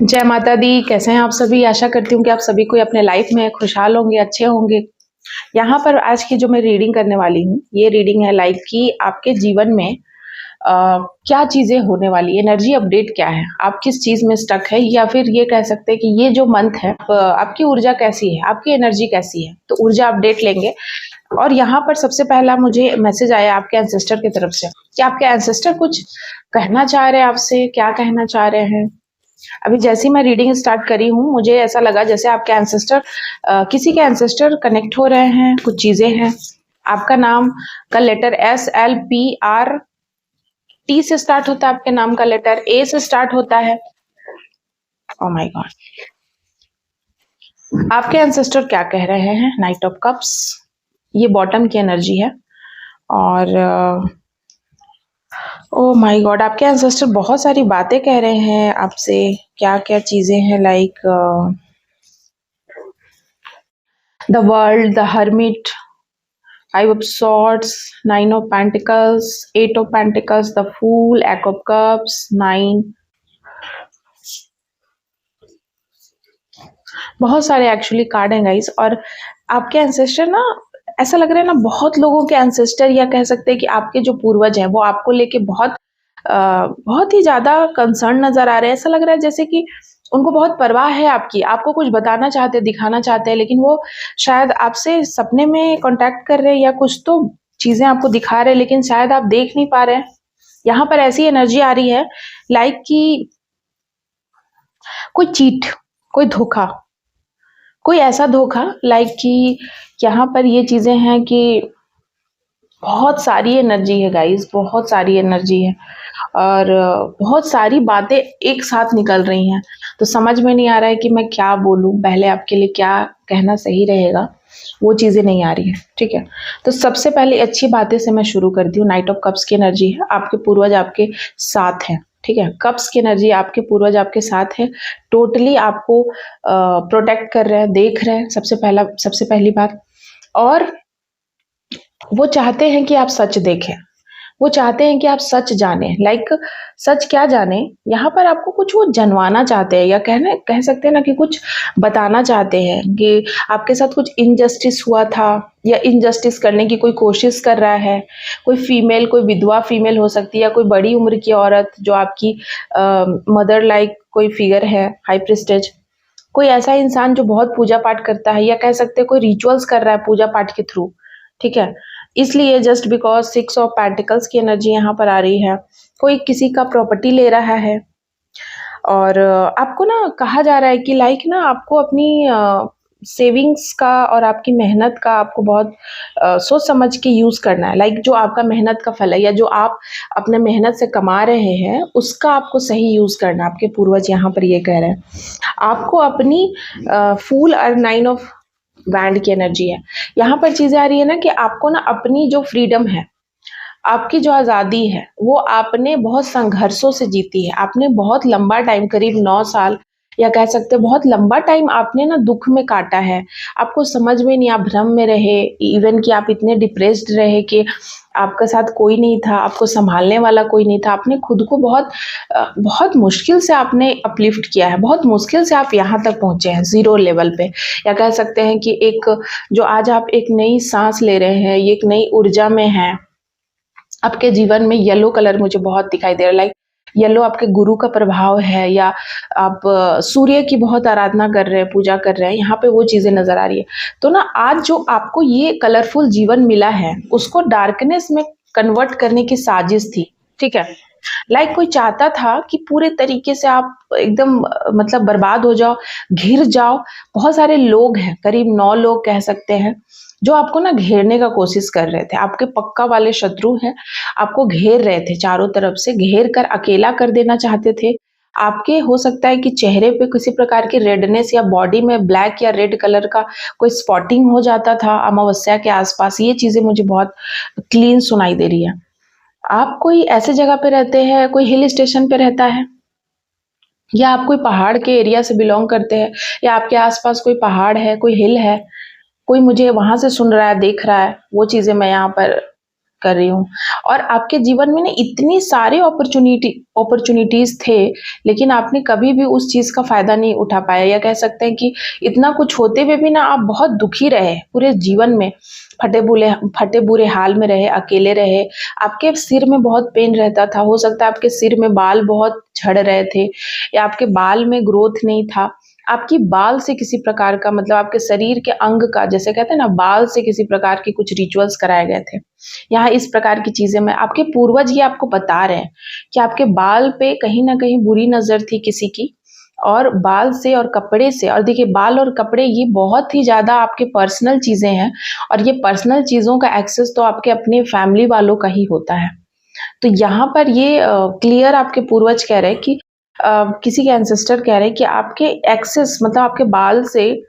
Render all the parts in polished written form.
जय माता दी, कैसे हैं आप सभी? आशा करती हूँ कि आप सभी कोई अपने लाइफ में खुशहाल होंगे, अच्छे होंगे। यहाँ पर आज की जो मैं रीडिंग करने वाली हूँ, ये रीडिंग है लाइक कि आपके जीवन में क्या चीज़ें होने वाली है, एनर्जी अपडेट क्या है, आप किस चीज़ में स्टक है या फिर ये कह सकते हैं कि ये जो मंथ है आपकी ऊर्जा कैसी है, आपकी एनर्जी कैसी है, तो ऊर्जा अपडेट लेंगे। और यहाँ पर सबसे पहला मुझे मैसेज आया आपके एंसेस्टर की तरफ से कि आपके एंसेस्टर कुछ कहना चाह रहे हैं आपसे, क्या कहना चाह रहे हैं। अभी जैसे ही मैं रीडिंग स्टार्ट करी हूँ, मुझे ऐसा लगा जैसे आपके एंसेस्टर किसी के एंसेस्टर कनेक्ट हो रहे हैं, कुछ चीजें हैं। आपका नाम का लेटर SLPRT से स्टार्ट होता है, आपके नाम का लेटर A से स्टार्ट होता है। ओह माय गॉड, आपके एंसेस्टर क्या कह रहे हैं? नाइट ऑफ कप्स, ये बॉटम की एनर्जी है। और ओह माय गॉड, आपके एंसेस्टर बहुत सारी बातें कह रहे हैं आपसे। क्या क्या चीजें हैं? Like the world, the hermit, Five of Swords, Nine of Pentacles, Eight of Pentacles, the Fool, Eight of Cups, Nine। बहुत सारे एक्चुअली कार्ड हैं गाइस। और आपके एंसेस्टर ना, ऐसा लग रहा है ना, बहुत लोगों के एंसेस्टर या कह सकते हैं कि आपके जो पूर्वज हैं वो आपको लेके बहुत ही ज्यादा कंसर्न नजर आ रहे हैं। ऐसा लग रहा है जैसे कि उनको बहुत परवाह है आपकी, आपको कुछ बताना चाहते हैं, दिखाना चाहते हैं, लेकिन वो शायद आपसे सपने में कांटेक्ट कर रहे हैं या कुछ तो चीजें आपको दिखा रहे हैं, लेकिन शायद आप देख नहीं पा रहे हैं। यहाँ पर ऐसी एनर्जी आ रही है लाइक कि कोई चीट, कोई धोखा, कोई ऐसा धोखा लाइक कि यहाँ पर ये चीजें हैं कि बहुत सारी एनर्जी है गाइस, बहुत सारी एनर्जी है और बहुत सारी बातें एक साथ निकल रही हैं। तो समझ में नहीं आ रहा है कि मैं क्या बोलूं, पहले आपके लिए क्या कहना सही रहेगा, वो चीज़ें नहीं आ रही है। ठीक है, तो सबसे पहले अच्छी बातें से मैं शुरू करती हूँ। नाइट ऑफ कप्स की एनर्जी है, आपके पूर्वज आपके साथ हैं। ठीक है, कप्स की एनर्जी, आपके पूर्वज आपके साथ है, टोटली आपको प्रोटेक्ट कर रहे हैं, देख रहे हैं, सबसे पहली बात। और वो चाहते हैं कि आप सच देखें, वो चाहते हैं कि आप सच जाने। लाइक सच क्या जाने, यहाँ पर आपको कुछ वो जनवाना चाहते हैं या कह सकते हैं ना कि कुछ बताना चाहते हैं कि आपके साथ कुछ इनजस्टिस हुआ था या इनजस्टिस करने की कोई कोशिश कर रहा है। कोई फीमेल, कोई विधवा फीमेल हो सकती है या कोई बड़ी उम्र की औरत जो आपकी मदर लाइक कोई फिगर है, हाई प्रिस्टेज, कोई ऐसा इंसान जो बहुत पूजा पाठ करता है या कह सकते हैं कोई रिचुअल्स कर रहा है पूजा पाठ के थ्रू। ठीक है, इसलिए जस्ट बिकॉज 6 ऑफ पेंटिकल्स की एनर्जी यहाँ पर आ रही है। कोई किसी का प्रॉपर्टी ले रहा है और आपको ना कहा जा रहा है कि लाइक ना आपको अपनी सेविंग्स का और आपकी मेहनत का आपको बहुत सोच समझ के यूज करना है। लाइक जो आपका मेहनत का फल है या जो आप अपने मेहनत से कमा रहे हैं उसका आपको सही यूज करना। आपके पूर्वज यहाँ पर ये कह रहे हैं आपको अपनी फूल और 9 ऑफ बैंड की एनर्जी है। यहाँ पर चीजें आ रही है ना कि आपको ना अपनी जो फ्रीडम है, आपकी जो आज़ादी है, वो आपने बहुत संघर्षों से जीती है। आपने बहुत लंबा टाइम, करीब 9 साल या कह सकते हैं बहुत लंबा टाइम आपने ना दुख में काटा है। आपको समझ में नहीं, आप भ्रम में रहे, इवन कि आप इतने डिप्रेस्ड रहे कि आपके साथ कोई नहीं था, आपको संभालने वाला कोई नहीं था। आपने खुद को बहुत मुश्किल से आपने अपलिफ्ट किया है, बहुत मुश्किल से आप यहाँ तक पहुँचे हैं, ज़ीरो लेवल पे। या कह सकते हैं कि एक जो आज आप एक नई सांस ले रहे हैं, ये एक नई ऊर्जा में हैं। आपके जीवन में येलो कलर मुझे बहुत दिखाई दे रहा है। लाइक येलो आपके गुरु का प्रभाव है या आप सूर्य की बहुत आराधना कर रहे हैं, पूजा कर रहे हैं, यहाँ पे वो चीजें नजर आ रही है। तो ना आज जो आपको ये कलरफुल जीवन मिला है उसको डार्कनेस में कन्वर्ट करने की साजिश थी। ठीक है, लाइक कोई चाहता था कि पूरे तरीके से आप एकदम मतलब बर्बाद हो जाओ, घिर जाओ। बहुत सारे लोग हैं, करीब 9 लोग कह सकते हैं, जो आपको ना घेरने का कोशिश कर रहे थे। आपके पक्का वाले शत्रु हैं, आपको घेर रहे थे, चारों तरफ से घेर कर अकेला कर देना चाहते थे। आपके हो सकता है कि चेहरे पे किसी प्रकार की रेडनेस या बॉडी में ब्लैक या रेड कलर का कोई स्पॉटिंग हो जाता था अमावस्या के आसपास। ये चीजें मुझे बहुत क्लीन सुनाई दे रही है। आप कोई ऐसे जगह पे रहते हैं, कोई हिल स्टेशन पे रहता है या आप कोई पहाड़ के एरिया से बिलोंग करते हैं या आपके आसपास कोई पहाड़ है, कोई हिल है, कोई मुझे वहां से सुन रहा है, देख रहा है, वो चीजें मैं यहाँ पर कर रही हूँ। और आपके जीवन में ना इतनी सारी अपॉर्च्युनिटीज़ थे, लेकिन आपने कभी भी उस चीज़ का फ़ायदा नहीं उठा पाया, या कह सकते हैं कि इतना कुछ होते हुए भी ना आप बहुत दुखी रहे पूरे जीवन में, फटे बुरे हाल में रहे, अकेले रहे। आपके सिर में बहुत पेन रहता था, हो सकता है आपके सिर में बाल बहुत झड़ रहे थे, या आपके बाल में ग्रोथ नहीं था। आपकी बाल से किसी प्रकार का, मतलब आपके शरीर के अंग का, जैसे कहते हैं ना, बाल से किसी प्रकार के कुछ रिचुअल्स कराए गए थे। यहाँ इस प्रकार की चीजें में आपके पूर्वज ये आपको बता रहे हैं कि आपके बाल पे कहीं ना कहीं बुरी नजर थी किसी की, और बाल से और कपड़े से। और देखिए, बाल और कपड़े ये बहुत ही ज्यादा आपके पर्सनल चीजें हैं, और ये पर्सनल चीजों का एक्सेस तो आपके अपने फैमिली वालों का ही होता है। तो यहाँ पर ये क्लियर आपके पूर्वज कह रहे हैं कि किसी के एंसेस्टर कह रहे हैं कि आपके एक्सेस, मतलब आपके बाल से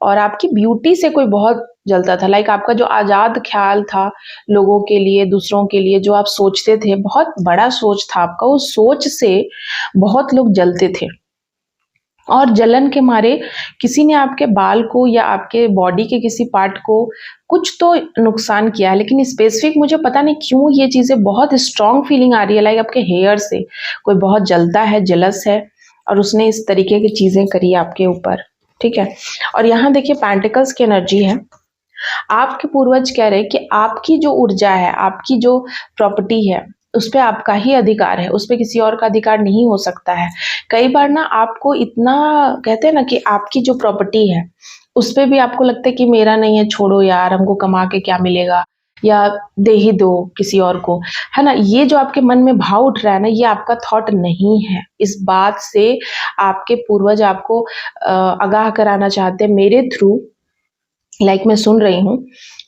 और आपकी ब्यूटी से कोई बहुत जलता था। लाइक आपका जो आजाद ख्याल था लोगों के लिए, दूसरों के लिए, जो आप सोचते थे, बहुत बड़ा सोच था आपका, उस सोच से बहुत लोग जलते थे। और जलन के मारे किसी ने आपके बाल को या आपके बॉडी के किसी पार्ट को कुछ तो नुकसान किया है, लेकिन स्पेसिफिक मुझे पता नहीं क्यों ये चीज़ें बहुत स्ट्रॉन्ग फीलिंग आ रही है। लाइक आपके हेयर से कोई बहुत जलता है, जेलस है, और उसने इस तरीके की चीज़ें करी आपके ऊपर, ठीक है। और यहाँ देखिए, पेंटिकल्स की एनर्जी है। आपके पूर्वज कह रहे हैं कि आपकी जो ऊर्जा है, आपकी जो प्रॉपर्टी है, उस पे आपका ही अधिकार है, उस पे किसी और का अधिकार नहीं हो सकता है। कई बार ना आपको इतना, कहते हैं ना, कि आपकी जो प्रॉपर्टी है उस पे भी आपको लगता है कि मेरा नहीं है, छोड़ो यार, हमको कमा के क्या मिलेगा, या दे ही दो किसी और को, है ना। ये जो आपके मन में भाव उठ रहा है ना, ये आपका थॉट नहीं है। इस बात से आपके पूर्वज आपको आगाह कराना चाहते हैं मेरे थ्रू। लाइक मैं सुन रही हूँ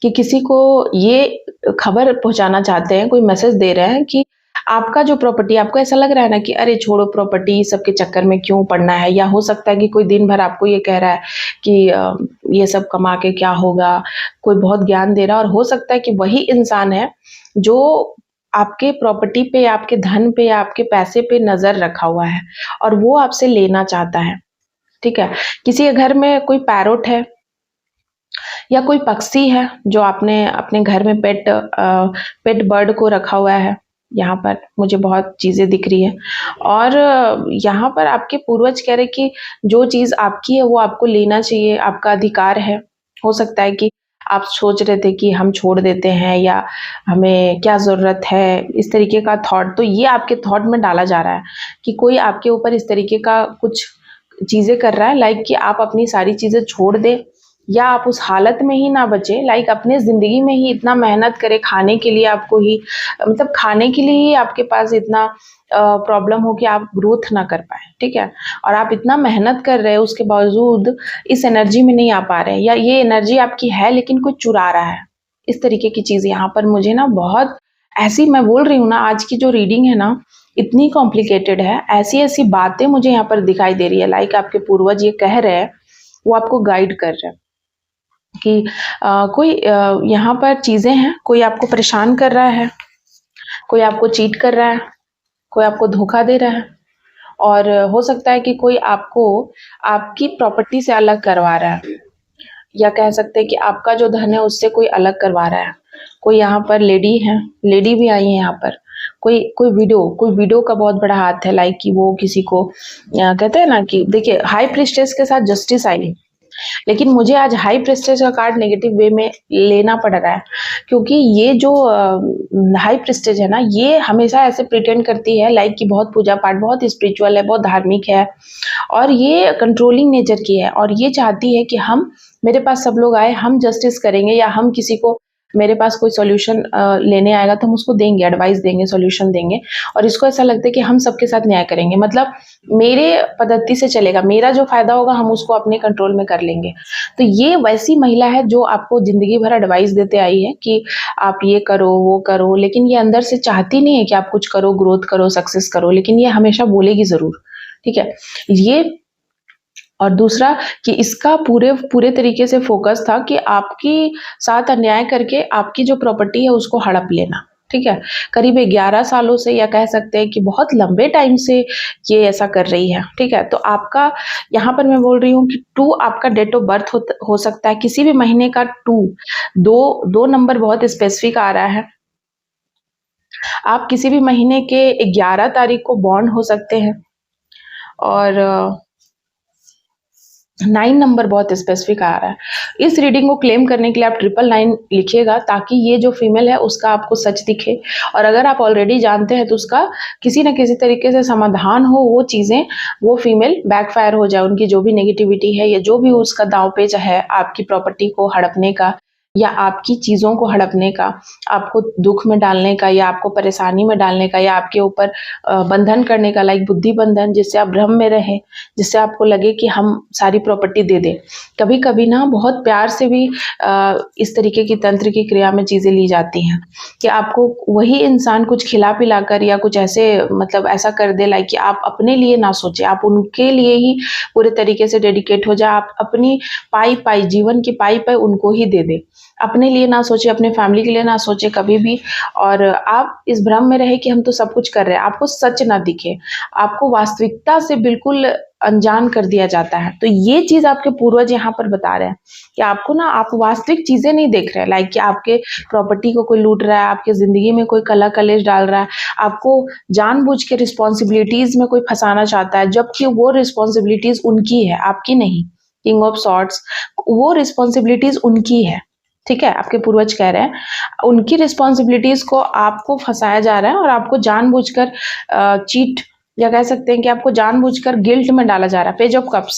कि किसी को ये खबर पहुंचाना चाहते हैं, कोई मैसेज दे रहे हैं कि आपका जो प्रॉपर्टी, आपको ऐसा लग रहा है ना कि अरे छोड़ो, प्रॉपर्टी सबके चक्कर में क्यों पड़ना है। या हो सकता है कि कोई दिन भर आपको ये कह रहा है कि ये सब कमा के क्या होगा, कोई बहुत ज्ञान दे रहा है, और हो सकता है कि वही इंसान है जो आपके प्रॉपर्टी पे, आपके धन पे, या आपके पैसे पे नजर रखा हुआ है, और वो आपसे लेना चाहता है, ठीक है। किसी के घर में कोई पैरोट है, या कोई पक्षी है जो आपने अपने घर में पेट बर्ड को रखा हुआ है। यहाँ पर मुझे बहुत चीजें दिख रही है, और यहाँ पर आपके पूर्वज कह रहे कि जो चीज आपकी है वो आपको लेना चाहिए, आपका अधिकार है। हो सकता है कि आप सोच रहे थे कि हम छोड़ देते हैं, या हमें क्या जरूरत है, इस तरीके का थॉट, तो ये आपके थॉट में डाला जा रहा है कि कोई आपके ऊपर इस तरीके का कुछ चीजें कर रहा है, लाइक कि आप अपनी सारी चीजें छोड़ दे, या आप उस हालत में ही ना बचे, लाइक अपने ज़िंदगी में ही इतना मेहनत करें खाने के लिए, आपको ही, मतलब खाने के लिए ही आपके पास इतना प्रॉब्लम हो कि आप ग्रोथ ना कर पाए, ठीक है। और आप इतना मेहनत कर रहे हैं, उसके बावजूद इस एनर्जी में नहीं आ पा रहे हैं, या ये एनर्जी आपकी है लेकिन कोई चुरा रहा है। इस तरीके की चीज़ यहाँ पर मुझे ना बहुत ऐसी, मैं बोल रही हूँ ना, आज की जो रीडिंग है ना, इतनी कॉम्प्लिकेटेड है, ऐसी ऐसी बातें मुझे यहाँ पर दिखाई दे रही है। लाइक आपके पूर्वज ये कह रहे हैं, वो आपको गाइड कर रहे हैं कि कोई यहाँ पर चीज़ें हैं, कोई आपको परेशान कर रहा है, कोई आपको चीट कर रहा है, कोई आपको धोखा दे रहा है, और हो सकता है कि कोई आपको आपकी प्रॉपर्टी से अलग करवा रहा है, या कह सकते हैं कि आपका जो धन है उससे कोई अलग करवा रहा है। कोई यहाँ पर लेडी है, लेडी भी आई है यहाँ पर। कोई विडो का बहुत बड़ा हाथ है, लाइक कि वो किसी को कहते हैं ना कि, देखिए, हाई प्रिस्टेस के साथ जस्टिस आई है, लेकिन मुझे आज हाई प्रेस्टेज का कार्ड नेगेटिव वे में लेना पड़ रहा है, क्योंकि ये जो हाई प्रेस्टेज है ना, ये हमेशा ऐसे प्रिटेंड करती है लाइक कि बहुत पूजा पाठ, बहुत स्पिरिचुअल है, बहुत धार्मिक है, और ये कंट्रोलिंग नेचर की है, और ये चाहती है कि हम, मेरे पास सब लोग आए, हम जस्टिस करेंगे, या हम किसी को, मेरे पास कोई सॉल्यूशन लेने आएगा तो हम उसको देंगे, एडवाइस देंगे, सॉल्यूशन देंगे, और इसको ऐसा लगता है कि हम सबके साथ न्याय करेंगे, मतलब मेरे पद्धति से चलेगा, मेरा जो फायदा होगा हम उसको अपने कंट्रोल में कर लेंगे। तो ये वैसी महिला है जो आपको जिंदगी भर एडवाइस देते आई है कि आप ये करो, वो करो, लेकिन ये अंदर से चाहती नहीं है कि आप कुछ करो, ग्रोथ करो, सक्सेस करो, लेकिन ये हमेशा बोलेगी जरूर, ठीक है। ये, और दूसरा कि इसका पूरे पूरे तरीके से फोकस था कि आपकी साथ अन्याय करके आपकी जो प्रॉपर्टी है उसको हड़प लेना, ठीक है। करीब 11 सालों से, या कह सकते हैं कि बहुत लंबे टाइम से ये ऐसा कर रही है, ठीक है। तो आपका यहाँ पर मैं बोल रही हूँ कि 2 आपका डेट ऑफ बर्थ हो सकता है, किसी भी महीने का 2, दो नंबर बहुत स्पेसिफिक आ रहा है, आप किसी भी महीने के 11 तारीख को बॉर्न हो सकते हैं और 9 नंबर बहुत स्पेसिफिक आ रहा है। इस रीडिंग को क्लेम करने के लिए आप 999 लिखिएगा ताकि ये जो फीमेल है उसका आपको सच दिखे, और अगर आप ऑलरेडी जानते हैं तो उसका किसी न किसी तरीके से समाधान हो, वो चीज़ें वो फीमेल बैकफायर हो जाए, उनकी जो भी नेगेटिविटी है या जो भी उसका दांव पेच है आपकी प्रॉपर्टी को हड़पने का या आपकी चीज़ों को हड़पने का, आपको दुख में डालने का या आपको परेशानी में डालने का या आपके ऊपर बंधन करने का, लाइक बुद्धि बंधन, जिससे आप भ्रम में रहें, जिससे आपको लगे कि हम सारी प्रॉपर्टी दे दें। कभी कभी ना बहुत प्यार से भी इस तरीके की तंत्र की क्रिया में चीज़ें ली जाती हैं कि आपको वही इंसान कुछ खिला पिला कर या कुछ ऐसे मतलब ऐसा कर दे, लाइक कि आप अपने लिए ना सोचें, आप उनके लिए ही पूरे तरीके से डेडिकेट हो जाए, आप अपनी पाई पाई जीवन की पाई पाई उनको ही दे दे, अपने लिए ना सोचे, अपने फैमिली के लिए ना सोचे कभी भी, और आप इस भ्रम में रहे कि हम तो सब कुछ कर रहे हैं, आपको सच ना दिखे, आपको वास्तविकता से बिल्कुल अनजान कर दिया जाता है। तो ये चीज आपके पूर्वज यहाँ पर बता रहे हैं कि आपको ना, आप वास्तविक चीजें नहीं देख रहे हैं, लाइक कि आपके प्रॉपर्टी को कोई लूट रहा है, आपके जिंदगी में कोई कला कलेश डाल रहा है, आपको जानबूझ के रिस्पॉन्सिबिलिटीज में कोई फंसाना चाहता है, जबकि वो रिस्पॉन्सिबिलिटीज उनकी है, आपकी नहीं। किंग ऑफ सॉर्ड्स, वो रिस्पॉन्सिबिलिटीज उनकी है, ठीक है, आपके पूर्वज कह रहे हैं उनकी रिस्पॉन्सिबिलिटीज को आपको फंसाया जा रहा है और आपको जानबूझकर चीट, या कह सकते हैं कि आपको जानबूझकर गिल्ट में डाला जा रहा है। Page of cups,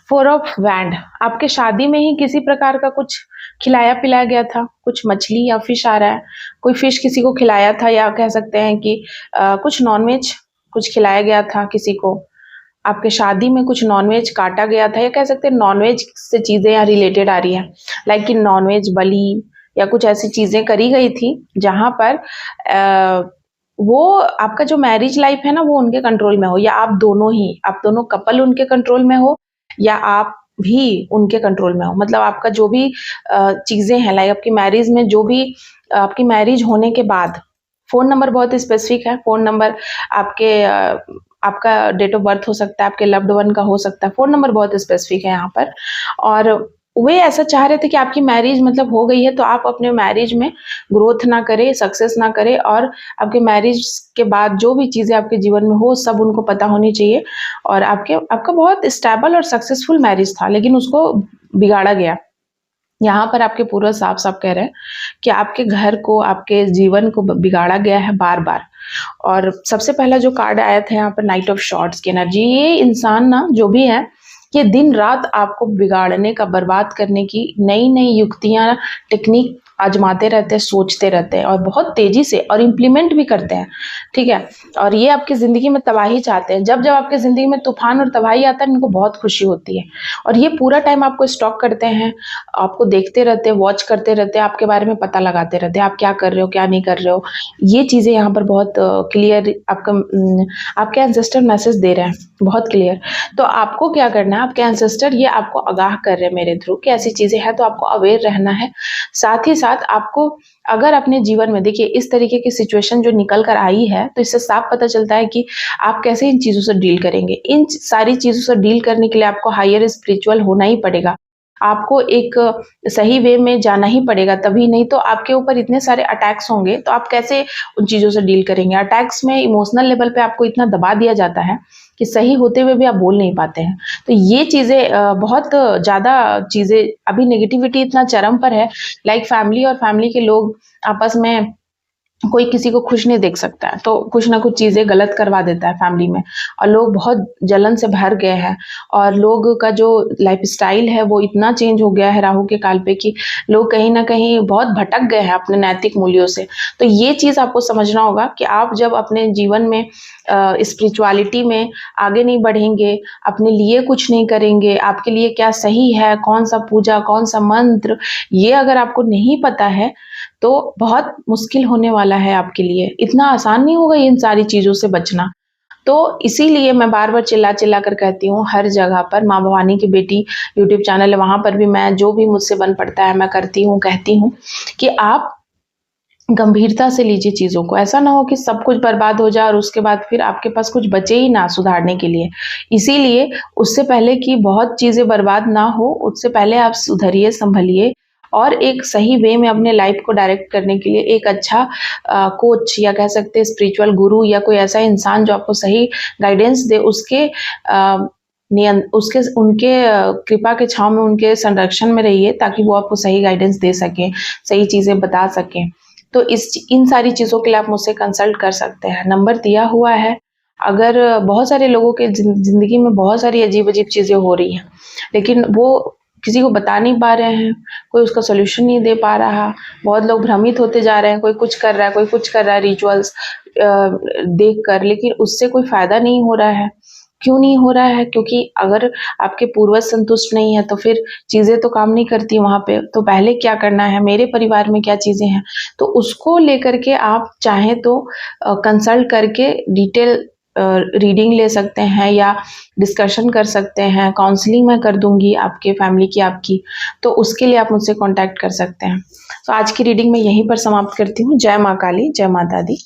4 of wand, आपके शादी में ही किसी प्रकार का कुछ खिलाया पिलाया गया था, कुछ मछली या फिश आ रहा है, कोई फिश किसी को खिलाया था, या कह सकते हैं कि कुछ नॉनवेज कुछ खिलाया गया था किसी को, आपके शादी में कुछ नॉनवेज काटा गया था, या कह सकते हैं नॉनवेज से चीजें यहाँ रिलेटेड आ रही है, लाइक कि नॉनवेज बलि या कुछ ऐसी चीजें करी गई थी जहां पर वो आपका जो मैरिज लाइफ है ना वो उनके कंट्रोल में हो, या आप दोनों कपल उनके कंट्रोल में हो, या आप भी उनके कंट्रोल में हो। मतलब आपका जो भी चीजें हैं, लाइक आपकी मैरिज में जो भी आपकी मैरिज होने के बाद, फोन नंबर बहुत स्पेसिफिक है, फोन नंबर आपके आपका डेट ऑफ बर्थ हो सकता है, आपके लव्ड वन का हो सकता है, फोन नंबर बहुत स्पेसिफिक है यहाँ पर, और वे ऐसा चाह रहे थे कि आपकी मैरिज मतलब हो गई है तो आप अपने मैरिज में ग्रोथ ना करें, सक्सेस ना करें, और आपके मैरिज के बाद जो भी चीज़ें आपके जीवन में हो सब उनको पता होनी चाहिए, और आपका बहुत स्टेबल और सक्सेसफुल मैरिज था, लेकिन उसको बिगाड़ा गया। यहाँ पर आपके पूर्वज साफ साफ कह रहे हैं कि आपके घर को, आपके जीवन को बिगाड़ा गया है बार बार। और सबसे पहला जो कार्ड आया था यहाँ पर, नाइट ऑफ शॉर्ट्स की एनर्जी, ये इंसान ना जो भी है ये दिन रात आपको बिगाड़ने का, बर्बाद करने की नई नई युक्तियां, टेक्निक आजमाते रहते हैं, सोचते रहते हैं, और बहुत तेजी से और इम्प्लीमेंट भी करते हैं, ठीक है। और ये आपकी जिंदगी में तबाही चाहते हैं। जब जब आपकी जिंदगी में तूफान और तबाही आता है इनको बहुत खुशी होती है, और ये पूरा टाइम आपको स्टॉक करते हैं, आपको देखते रहते हैं, वॉच करते रहते हैं, आपके बारे में पता लगाते रहते हैं, आप क्या कर रहे हो क्या नहीं कर रहे हो। ये चीजें यहाँ पर बहुत क्लियर आपके एंसेस्टर मैसेज दे रहे हैं, बहुत क्लियर। तो आपको क्या करना है, आपके एंसेस्टर ये आपको आगाह कर रहे हैं मेरे थ्रू कि ऐसी चीजें हैं, तो आपको अवेयर रहना है। साथ ही साथ आपको, अगर अपने जीवन में देखिए इस तरीके की सिचुएशन जो निकल कर आई है, तो इससे साफ पता चलता है कि आप कैसे इन चीजों से डील करेंगे। इन सारी चीजों से डील करने के लिए आपको हायर स्पिरिचुअल होना ही पड़ेगा, आपको एक सही वे में जाना ही पड़ेगा, तभी नहीं तो आपके ऊपर इतने सारे अटैक्स होंगे, तो आप कैसे उन चीज़ों से डील करेंगे। अटैक्स में इमोशनल लेवल पे आपको इतना दबा दिया जाता है कि सही होते हुए भी आप बोल नहीं पाते हैं। तो ये चीज़ें बहुत ज़्यादा चीज़ें, अभी नेगेटिविटी इतना चरम पर है, लाइक फैमिली और फैमिली के लोग आपस में, कोई किसी को खुश नहीं देख सकता है, तो कुछ ना कुछ चीज़ें गलत करवा देता है फैमिली में, और लोग बहुत जलन से भर गए हैं, और लोग का जो लाइफस्टाइल है वो इतना चेंज हो गया है राहु के काल पे कि लोग कहीं ना कहीं बहुत भटक गए हैं अपने नैतिक मूल्यों से। तो ये चीज़ आपको समझना होगा कि आप जब अपने जीवन में स्पिरिचुअलिटी में आगे नहीं बढ़ेंगे, अपने लिए कुछ नहीं करेंगे, आपके लिए क्या सही है, कौन सा पूजा, कौन सा मंत्र, ये अगर आपको नहीं पता है तो बहुत मुश्किल होने वाला है आपके लिए। इतना आसान नहीं होगा इन सारी चीज़ों से बचना। तो इसीलिए मैं बार बार चिल्ला चिल्ला कर कहती हूँ, हर जगह पर माँ भवानी की बेटी यूट्यूब चैनल है, वहाँ पर भी मैं जो भी मुझसे बन पड़ता है मैं करती हूँ, कहती हूँ कि आप गंभीरता से लीजिए चीज़ों को। ऐसा ना हो कि सब कुछ बर्बाद हो जाए और उसके बाद फिर आपके पास कुछ बचे ही ना सुधारने के लिए। इसीलिए उससे पहले कि बहुत चीज़ें बर्बाद ना हो, उससे पहले आप सुधरिए, संभलिए, और एक सही वे में अपने लाइफ को डायरेक्ट करने के लिए एक अच्छा कोच या कह सकते हैं स्पिरिचुअल गुरु या कोई ऐसा इंसान जो आपको सही गाइडेंस दे, उनके कृपा के छांव में, उनके संरक्षण में रहिए, ताकि वो आपको सही गाइडेंस दे सकें, सही चीज़ें बता सकें। तो इन सारी चीज़ों के लिए आप मुझसे कंसल्ट कर सकते हैं। नंबर दिया हुआ है। अगर बहुत सारे लोगों के ज़िंदगी में बहुत सारी अजीब-अजीब चीज़ें हो रही हैं, लेकिन वो किसी को बता नहीं पा रहे हैं, कोई उसका सॉल्यूशन नहीं दे पा रहा, बहुत लोग भ्रमित होते जा रहे हैं, कोई कुछ कर रहा है, कोई कुछ कर रहा है रिचुअल्स देखकर, लेकिन उससे कोई फ़ायदा नहीं हो रहा है। क्यों नहीं हो रहा है? क्योंकि अगर आपके पूर्वज संतुष्ट नहीं है, तो फिर चीज़ें तो काम नहीं करती वहाँ पे। तो पहले क्या करना है, मेरे परिवार में क्या चीज़ें हैं, तो उसको लेकर के आप चाहें तो कंसल्ट करके डिटेल रीडिंग ले सकते हैं या डिस्कशन कर सकते हैं। काउंसलिंग मैं कर दूँगी आपके फैमिली की, आपकी, तो उसके लिए आप मुझसे कॉन्टैक्ट कर सकते हैं। तो आज की रीडिंग मैं यहीं पर समाप्त करती हूँ। जय माँ काली, जय माता दी।